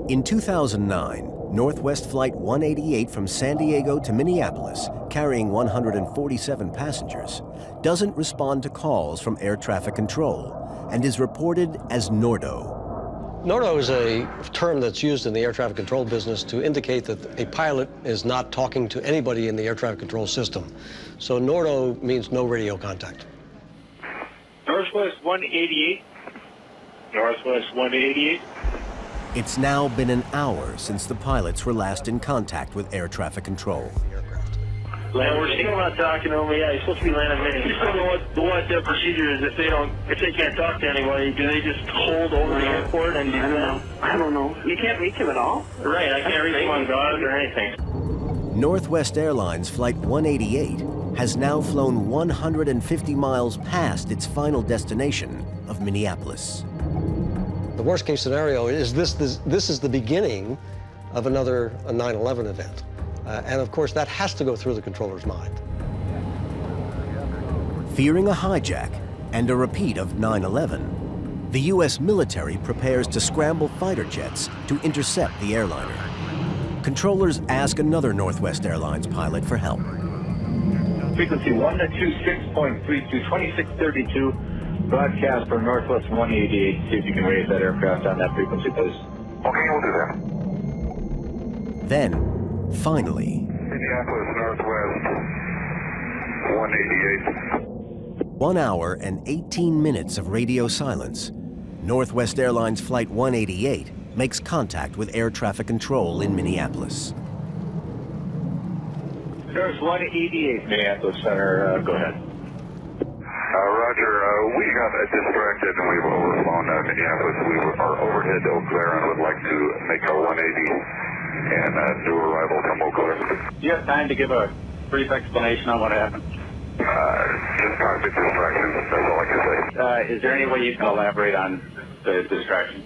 In 2009, Northwest Flight 188 from San Diego to Minneapolis, carrying 147 passengers, doesn't respond to calls from air traffic control and is reported as NORDO. NORDO is a term that's used in the air traffic control business to indicate that a pilot is not talking to anybody in the air traffic control system. So NORDO means no radio contact. Northwest 188. Northwest 188. It's now been an hour since the pilots were last in contact with air traffic control. We're still not talking to them. Yeah, he's supposed to be landing minutes. So what the procedure is if they can't talk to anybody, do they just hold over the airport and do that? I don't know. You can't reach him at all? Right, I can't reach him on God or anything. Northwest Airlines Flight 188 has now flown 150 miles past its final destination of Minneapolis. The worst case scenario is this is the beginning of another 9/11 event. And of course, that has to go through the controller's mind. Fearing a hijack and a repeat of 9/11, the U.S. military prepares to scramble fighter jets to intercept the airliner. Controllers ask another Northwest Airlines pilot for help. Frequency 126.32, 2632, broadcast from Northwest 188. See if you can raise that aircraft on that frequency, please. Okay, we'll do that. Then, finally, Minneapolis Northwest 188. 1 hour and 18 minutes of radio silence, Northwest Airlines Flight 188 makes contact with air traffic control in Minneapolis. There's 188, Minneapolis Center. Go ahead. Roger, we got distracted and we've overflown Minneapolis. Our overhead Eau Claire and would like to make a 180 and new arrival from Eau Claire. Do you have time to give a brief explanation on what happened? Just cockpit distraction, that's all I can say. Is there any way you can elaborate on the distraction?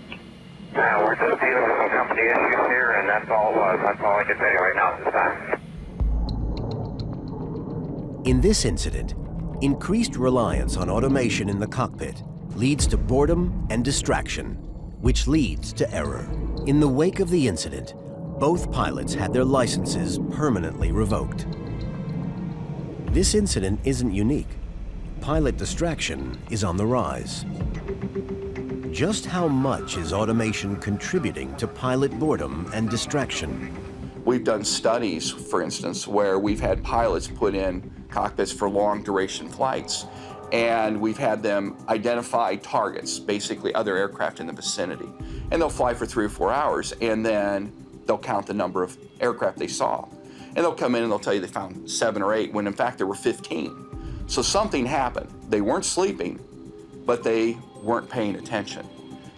We're just dealing with some company issues here, and that's all I can say right now at this time. In this incident, increased reliance on automation in the cockpit leads to boredom and distraction, which leads to error. In the wake of the incident, both pilots had their licenses permanently revoked. This incident isn't unique. Pilot distraction is on the rise. Just how much is automation contributing to pilot boredom and distraction? We've done studies, for instance, where we've had pilots put in cockpits for long duration flights, and we've had them identify targets, basically other aircraft in the vicinity. And they'll fly for 3 or 4 hours, and then they'll count the number of aircraft they saw. And they'll come in and they'll tell you they found 7 or 8, when in fact there were 15. So something happened. They weren't sleeping, but they weren't paying attention.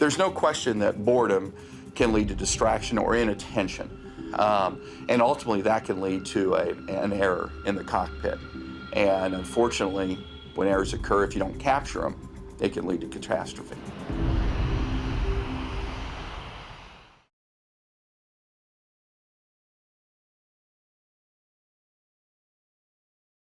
There's no question that boredom can lead to distraction or inattention. And ultimately that can lead to an error in the cockpit. And unfortunately, when errors occur, if you don't capture them, it can lead to catastrophe.